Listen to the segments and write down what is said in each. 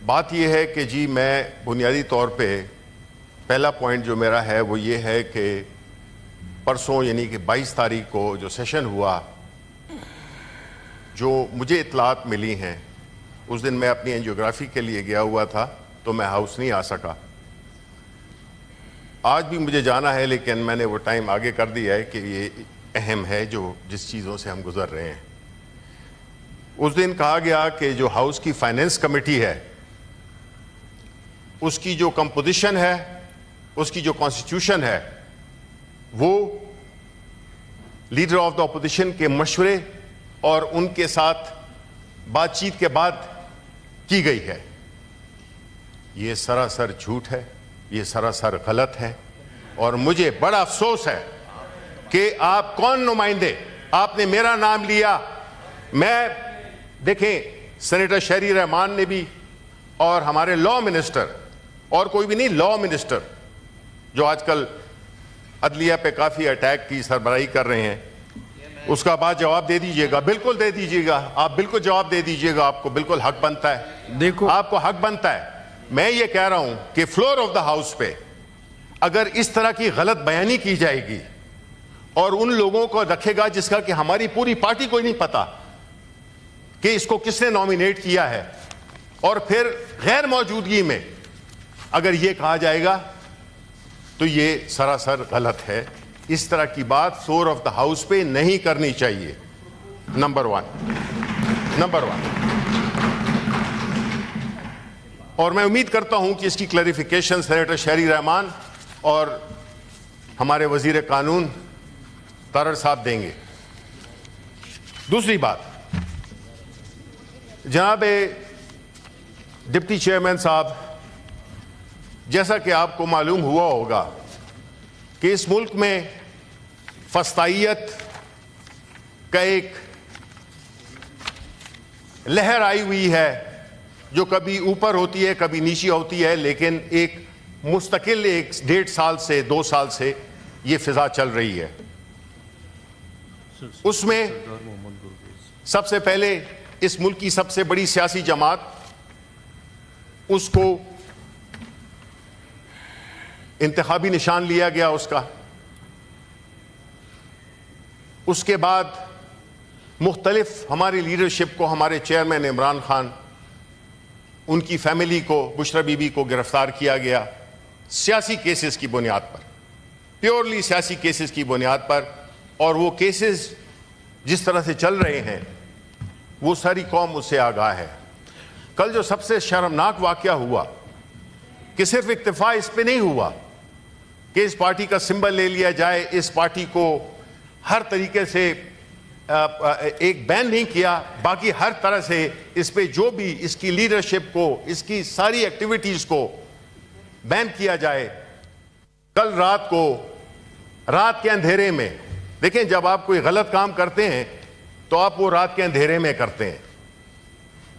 بات یہ ہے کہ جی میں بنیادی طور پہ پہلا پوائنٹ جو میرا ہے وہ یہ ہے کہ پرسوں یعنی کہ 22 تاریخ کو جو سیشن ہوا، جو مجھے اطلاعات ملی ہیں، اس دن میں اپنی اینجیوگرافی کے لیے گیا ہوا تھا تو میں ہاؤس نہیں آ سکا۔ آج بھی مجھے جانا ہے لیکن میں نے وہ ٹائم آگے کر دیا ہے کہ یہ اہم ہے جو جس چیزوں سے ہم گزر رہے ہیں۔ اس دن کہا گیا کہ جو ہاؤس کی فائنینس کمیٹی ہے اس کی جو کمپوزیشن ہے، اس کی جو کانسٹیٹیوشن ہے، وہ لیڈر آف دا اپوزیشن کے مشورے اور ان کے ساتھ بات چیت کے بعد کی گئی ہے۔ یہ سراسر جھوٹ ہے، یہ سراسر غلط ہے، اور مجھے بڑا افسوس ہے کہ آپ کون نمائندے، آپ نے میرا نام لیا۔ میں دیکھیں سینیٹر شہری رحمان نے بھی اور ہمارے لا منسٹر، اور کوئی بھی نہیں، لا منسٹر جو آج کل عدلیہ پہ کافی اٹیک کی سربراہی کر رہے ہیں، اس کا بعد جواب دے دیجئے گا، بالکل دے دیجئے گا، آپ بالکل جواب دے دیجئے گا، آپ کو بالکل حق بنتا ہے، دیکھو آپ کو حق بنتا ہے۔ میں یہ کہہ رہا ہوں کہ فلور آف دا ہاؤس پہ اگر اس طرح کی غلط بیانی کی جائے گی اور ان لوگوں کو رکھے گا جس کا کہ ہماری پوری پارٹی کو نہیں پتا کہ اس کو کس نے نامینیٹ کیا ہے، اور پھر غیر موجودگی میں اگر یہ کہا جائے گا تو یہ سراسر غلط ہے۔ اس طرح کی بات فلور آف دا ہاؤس پہ نہیں کرنی چاہیے، نمبر ون۔ اور میں امید کرتا ہوں کہ اس کی کلیریفیکیشن سینیٹر شہری رحمان اور ہمارے وزیر قانون تارڑ صاحب دیں گے۔ دوسری بات، جناب ڈپٹی چیئرمین صاحب، جیسا کہ آپ کو معلوم ہوا ہوگا کہ اس ملک میں فسطائیت کا ایک لہر آئی ہوئی ہے جو کبھی اوپر ہوتی ہے کبھی نیچے ہوتی ہے، لیکن ایک مستقل 1.5 سال سے 2 سال سے یہ فضا چل رہی ہے۔ اس میں سب سے پہلے اس ملک کی سب سے بڑی سیاسی جماعت، اس کو انتخابی نشان لیا گیا اس کا۔ اس کے بعد مختلف ہماری لیڈرشپ کو، ہمارے چیئرمین عمران خان، ان کی فیملی کو، بشرا بی بی کو گرفتار کیا گیا سیاسی کیسز کی بنیاد پر، پیورلی سیاسی کیسز کی بنیاد پر، اور وہ کیسز جس طرح سے چل رہے ہیں وہ ساری قوم اس سے آگاہ ہے۔ کل جو سب سے شرمناک واقعہ ہوا کہ صرف اکتفا اس پہ نہیں ہوا کہ اس پارٹی کا سمبل لے لیا جائے، اس پارٹی کو ہر طریقے سے ایک بین نہیں کیا، باقی ہر طرح سے اس پہ جو بھی اس کی لیڈرشپ کو، اس کی ساری ایکٹیویٹیز کو بین کیا جائے۔ کل رات کو، رات کے اندھیرے میں، دیکھیں جب آپ کوئی غلط کام کرتے ہیں تو آپ وہ رات کے اندھیرے میں کرتے ہیں۔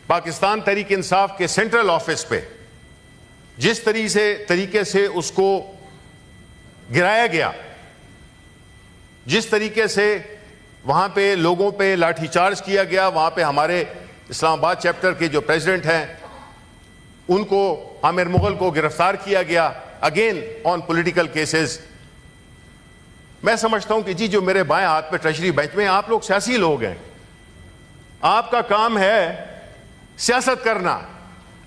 پاکستان تحریک انصاف کے سینٹرل آفس پہ جس طریقے سے اس کو گرایا گیا، جس طریقے سے وہاں پہ لوگوں پہ لاٹھی چارج کیا گیا، وہاں پہ ہمارے اسلام آباد چیپٹر کے جو پریزیڈنٹ ہیں ان کو، عامر مغل کو گرفتار کیا گیا، اگین آن پولیٹیکل کیسز۔ میں سمجھتا ہوں کہ جی جو میرے بائیں ہاتھ پہ ٹریجری بینچ میں، آپ لوگ سیاسی لوگ ہیں، آپ کا کام ہے سیاست کرنا،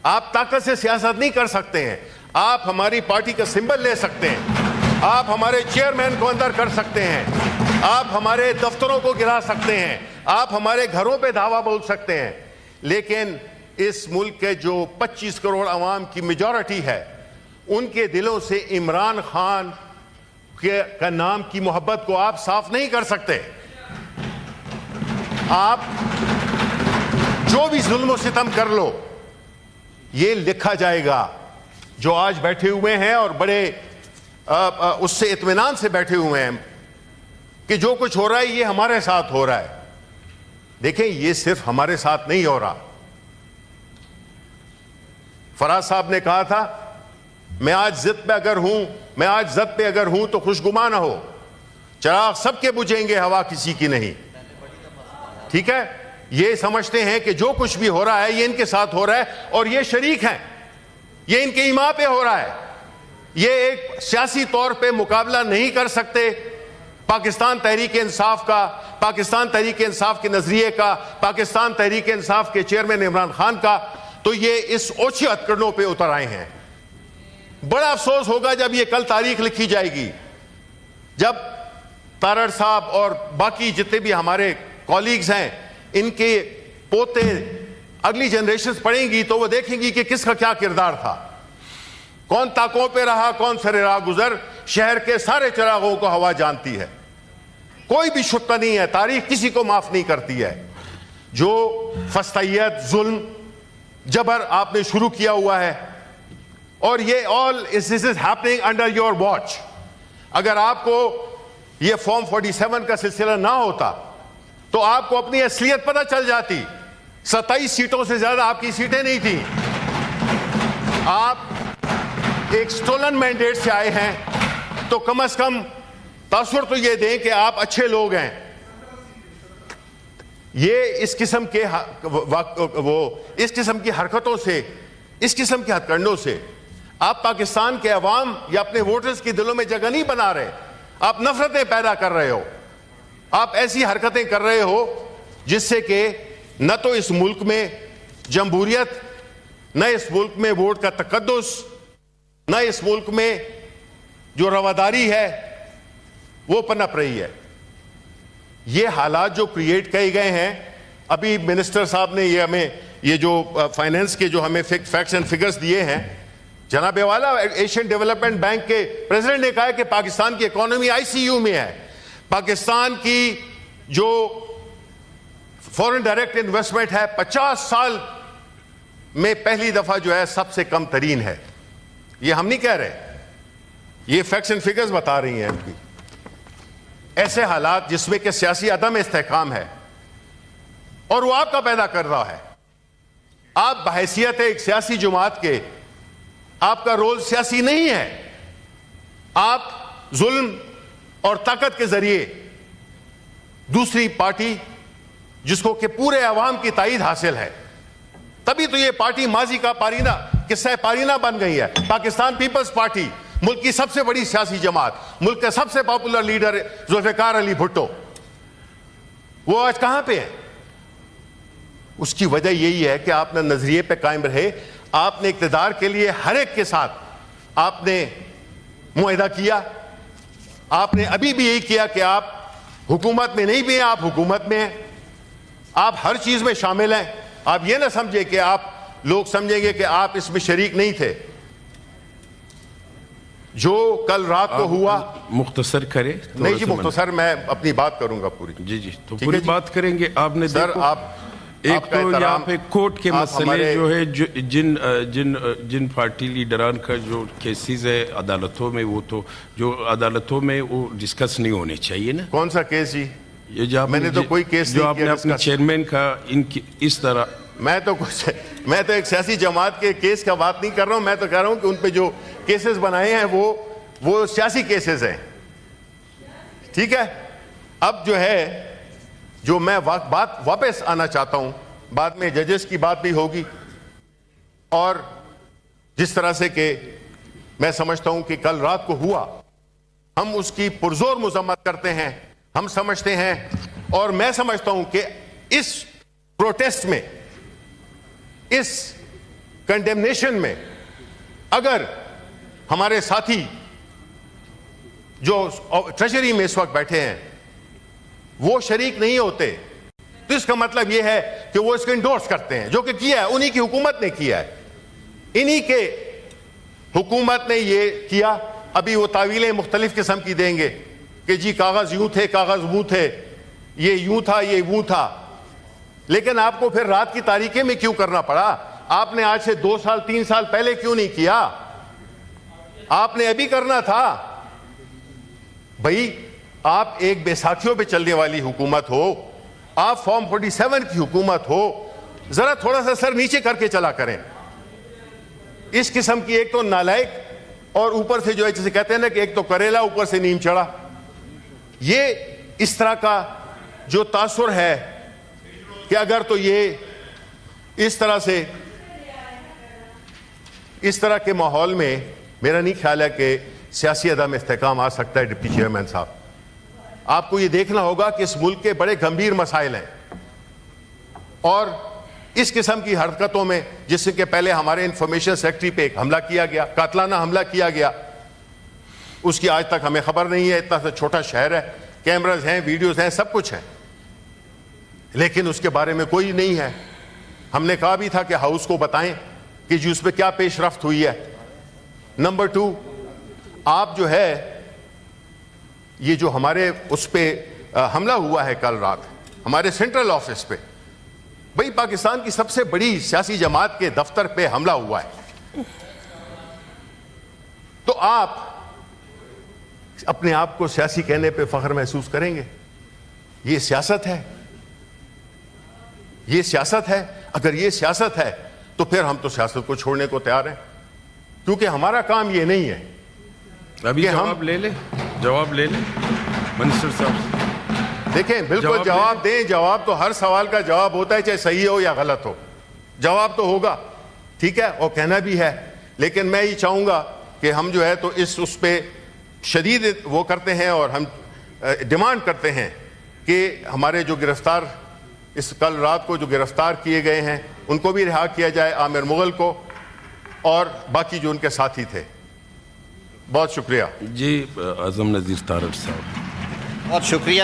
آپ طاقت سے سیاست نہیں کر سکتے ہیں۔ آپ ہماری پارٹی کا سمبل لے سکتے ہیں، آپ ہمارے چیئرمین کو اندر کر سکتے ہیں، آپ ہمارے دفتروں کو گرا سکتے ہیں، آپ ہمارے گھروں پہ دھاوا بول سکتے ہیں، لیکن اس ملک کے جو 25 کروڑ عوام کی میجورٹی ہے، ان کے دلوں سے عمران خان کا نام کی محبت کو آپ صاف نہیں کر سکتے۔ آپ جو بھی ظلم و ستم کر لو، یہ لکھا جائے گا۔ جو آج بیٹھے ہوئے ہیں اور بڑے اس سے اطمینان سے بیٹھے ہوئے ہیں کہ جو کچھ ہو رہا ہے یہ ہمارے ساتھ ہو رہا ہے، دیکھیں یہ صرف ہمارے ساتھ نہیں ہو رہا۔ فراز صاحب نے کہا تھا میں آج ضد پہ اگر ہوں تو خوشگمان نہ ہو، چراغ سب کے بجھیں گے، ہوا کسی کی نہیں۔ ٹھیک ہے، یہ سمجھتے ہیں کہ جو کچھ بھی ہو رہا ہے یہ ان کے ساتھ ہو رہا ہے اور یہ شریک ہیں, یہ ان کے ایما پہ ہو رہا ہے. یہ ایک سیاسی طور پہ مقابلہ نہیں کر سکتے پاکستان تحریک انصاف کا, پاکستان تحریک انصاف کے نظریے کا, پاکستان تحریک انصاف کے چیئرمین عمران خان کا, تو یہ اس اوچھے ہتھکڑوں پہ اتر آئے ہیں. بڑا افسوس ہوگا جب یہ کل تاریخ لکھی جائے گی, جب تارڑ صاحب اور باقی جتنے بھی ہمارے کولیگز ہیں ان کے پوتے اگلی جنریشنز پڑھیں گی تو وہ دیکھیں گی کہ کس کا کیا کردار تھا, کون طاقوں پہ رہا, کون سر راہ گزر. شہر کے سارے چراغوں کو ہوا جانتی ہے, کوئی بھی شبہ نہیں ہے, تاریخ کسی کو معاف نہیں کرتی ہے. جو فسطائیت, ظلم, جبر آپ نے شروع کیا ہوا ہے, اور یہ all this is happening under your watch. اگر آپ کو یہ فارم 47 کا سلسلہ نہ ہوتا تو آپ کو اپنی اصلیت پتہ چل جاتی. 27 سیٹوں سے زیادہ آپ کی سیٹیں نہیں تھیں. آپ ایک سٹولن مینڈیٹ سے آئے ہیں تو کم از کم تاثر تو یہ دیں کہ آپ اچھے لوگ ہیں. یہ اس قسم کے اس قسم کی حرکتوں سے, اس قسم کے ہتھ کنڈوں سے آپ پاکستان کے عوام یا اپنے ووٹرز کی دلوں میں جگہ نہیں بنا رہے, آپ نفرتیں پیدا کر رہے ہو. آپ ایسی حرکتیں کر رہے ہو جس سے کہ نہ تو اس ملک میں جمہوریت, نہ اس ملک میں ووٹ کا تقدس, نہ اس ملک میں جو رواداری ہے وہ پنپ رہی ہے. یہ حالات جو کریٹ کیے گئے ہیں, ابھی منسٹر صاحب نے یہ ہمیں یہ جو فائنینس کے جو ہمیں فیکٹس اینڈ فگرز دیے ہیں, جناب والا ایشین ڈیولپمنٹ بینک کے پریزیڈنٹ نے کہا ہے کہ پاکستان کی اکانومی ICU میں ہے. پاکستان کی جو فورن ڈائریکٹ انویسٹمنٹ ہے 50 سال میں پہلی دفعہ جو ہے سب سے کم ترین ہے. یہ ہم نہیں کہہ رہے, یہ فیکٹس اینڈ فگرز بتا رہی ہیں. ایسے حالات جس میں کہ سیاسی عدم استحکام ہے اور وہ آپ کا پیدا کر رہا ہے. آپ بحیثیت ایک سیاسی جماعت کے, آپ کا رول سیاسی نہیں ہے. آپ ظلم اور طاقت کے ذریعے دوسری پارٹی جس کو کہ پورے عوام کی تائید حاصل ہے, تبھی تو یہ پارٹی ماضی کا پارینہ, قصہ پارینہ بن گئی ہے. پاکستان پیپلز پارٹی ملک کی سب سے بڑی سیاسی جماعت, ملک کا سب سے پاپولر لیڈر ذوالفقار علی بھٹو, وہ آج کہاں پہ ہے؟ اس کی وجہ یہی ہے کہ آپ نے نظریے پہ قائم رہے. آپ نے اقتدار کے لیے ہر ایک کے ساتھ آپ نے معاہدہ کیا. آپ نے ابھی بھی یہی کیا کہ آپ حکومت میں نہیں بھی ہیں, آپ حکومت میں ہیں, آپ ہر چیز میں شامل ہیں. آپ یہ نہ سمجھے کہ آپ لوگ سمجھیں گے کہ آپ اس میں شریک نہیں تھے. جو کل رات کو ہوا, مختصر کرے. نہیں جی مختصر, میں اپنی بات کروں گا پوری. جی تو پوری بات کریں گے. آپ نے سر آپ ایک تو یہاں پہ کوٹ کے مسئلے جو ہے, جن پارٹی لیڈران کا جو کیسز ہے عدالتوں میں, وہ تو جو عدالتوں میں وہ ڈسکس نہیں ہونے چاہیے نا. کون سا کیس جی؟ یہ میں نے تو کوئی کیس جو آپ نے اپنے چیئرمین کا اس طرح, میں تو ایک سیاسی جماعت کے کیس کا بات نہیں کر رہا ہوں. میں تو کہہ رہا ہوں کہ ان پہ جو کیسز بنائے ہیں وہ سیاسی کیسز ہیں. ٹھیک ہے. اب جو ہے جو میں بات واپس آنا چاہتا ہوں, بعد میں ججز کی بات بھی ہوگی, اور جس طرح سے کہ میں سمجھتا ہوں کہ کل رات کو ہوا, ہم اس کی پرزور مذمت کرتے ہیں. ہم سمجھتے ہیں اور میں سمجھتا ہوں کہ اس پروٹیسٹ میں, اس کنڈیمنیشن میں اگر ہمارے ساتھی جو ٹریجری میں اس وقت بیٹھے ہیں وہ شریک نہیں ہوتے تو اس کا مطلب یہ ہے کہ وہ اس کو انڈورس کرتے ہیں, جو کہ کیا ہے انہی کی حکومت نے کیا ہے. انہی کے حکومت نے یہ کیا. ابھی وہ تعویلیں مختلف قسم کی دیں گے کہ جی کاغذ یوں تھے, کاغذ وہ تھے, یہ یوں تھا, یہ وہ تھا. لیکن آپ کو پھر رات کی تاریکی میں کیوں کرنا پڑا؟ آپ نے آج سے 2 سال 3 سال پہلے کیوں نہیں کیا؟ آپ نے ابھی کرنا تھا. بھائی آپ ایک بیساکھیوں پہ چلنے والی حکومت ہو, آپ فارم 47 کی حکومت ہو, ذرا تھوڑا سا سر نیچے کر کے چلا کریں. اس قسم کی ایک تو نالائق اور اوپر سے جو ہے جسے کہتے ہیں نا کہ ایک تو کریلا اوپر سے نیم چڑھا, یہ اس طرح کا جو تاثر ہے کہ اگر تو یہ اس طرح کے ماحول میں میرا نہیں خیال ہے کہ سیاسی عدم استحکام آ سکتا ہے. ڈپٹی چیئرمین صاحب, آپ کو یہ دیکھنا ہوگا کہ اس ملک کے بڑے گمبھیر مسائل ہیں, اور اس قسم کی حرکتوں میں, جس کے پہلے ہمارے انفارمیشن سیکٹری پہ ایک حملہ کیا گیا, قاتلانہ حملہ کیا گیا, اس کی آج تک ہمیں خبر نہیں ہے. اتنا سا چھوٹا شہر ہے, کیمراز ہیں, ویڈیوز ہیں, سب کچھ ہے, لیکن اس کے بارے میں کوئی نہیں ہے. ہم نے کہا بھی تھا کہ ہاؤس کو بتائیں کہ جی اس پہ کیا پیش رفت ہوئی ہے. نمبر 2, آپ جو ہے یہ جو ہمارے اس پہ حملہ ہوا ہے کل رات ہمارے سینٹرل آفس پہ, بھئی پاکستان کی سب سے بڑی سیاسی جماعت کے دفتر پہ حملہ ہوا ہے, تو آپ اپنے آپ کو سیاسی کہنے پہ فخر محسوس کریں گے؟ یہ سیاست ہے, یہ سیاست ہے. اگر یہ سیاست ہے تو پھر ہم تو سیاست کو چھوڑنے کو تیار ہیں, کیونکہ ہمارا کام یہ نہیں ہے. ابھی جواب لے لیں منسٹر صاحب. دیکھیں, بالکل جواب دیں. جواب تو ہر سوال کا جواب ہوتا ہے, چاہے صحیح ہو یا غلط ہو, جواب تو ہوگا, ٹھیک ہے, اور کہنا بھی ہے. لیکن میں یہ چاہوں گا کہ ہم جو ہے تو اس پہ شدید وہ کرتے ہیں, اور ہم ڈیمانڈ کرتے ہیں کہ ہمارے جو گرفتار اس کل رات کو جو گرفتار کیے گئے ہیں ان کو بھی رہا کیا جائے, عامر مغل کو اور باقی جو ان کے ساتھی تھے. بہت شکریہ. جی اعظم نذیر تارڑ صاحب. بہت شکریہ.